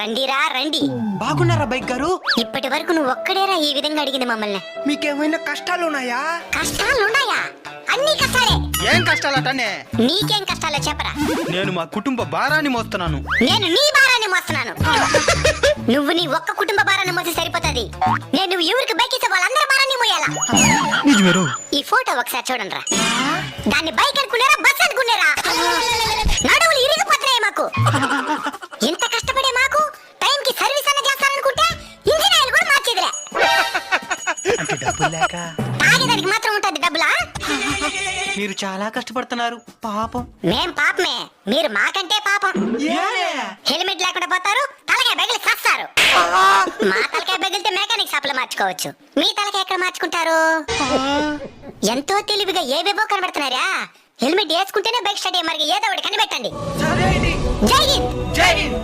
రండిరా రండి. బాగున్నారా బైక్ గారు? ఇప్పటి వరకు నువ్వు ఒక్కడేరా ఈ విధంగా అడిగింది మమ్మల్ని. మీకేమైనా కష్టాలు ఉన్నాయా? కష్టాలున్నాయా? అన్ని కష్టాలే. ఏం కష్టాలటనే? నీకేం కష్టాలో చెప్పరా. నేను మా కుటుంబ భారాన్ని మోస్తున్నాను. నేను నీ భారాన్ని మోస్తున్నాను. నువ్వు నీ ఒక్క కుటుంబ భారాన్ని మోసి సరిపోతుంది. నేను ఎవరికి బైక్ ఇస్తే వాళ్ళందరి భారాన్ని మోయాలా? ఈ ఫోటో ఒకసారి చూడండి రా. దాన్ని బైక్ అనుకున్నారా బస్ అనుకున్నారా? నడువులు ఇరిగిపోతున్నాయి మాకు. ఇంత కష్టపడే మాకు టైంకి సర్వీస్ అన్న చేస్తారనుకుంటే ఇంజిన్ ఆయిల్ కూడా మార్చేదిలే. అంటే డబ్బులు లేక తాగేదానికి మాత్రం ఉంటుంది డబ్బులా? మీరు చాలా కష్టపడుతున్నారు పాపం. మేం పాపమే, మీరు మాకంటే పాపం. హెల్మెట్ లేకుండా పోతారు, తలకాయ బెగిలి చస్తారు. మా తలకాయ బెగిలితే మెకానిక్ షాప్ లో మార్చుకోవచ్చు, మీ తలకాయ ఎక్కడ మార్చుకుంటారు? ఎంతో తెలివిగా ఏవేవో కనబడుతున్నారా. హెల్మెట్ వేసుకుంటేనే బైక్ స్టార్ట్ అయ్యే మరి ఏదో ఒకటి కనిపెట్టండి. జై హింద్. జై హింద్.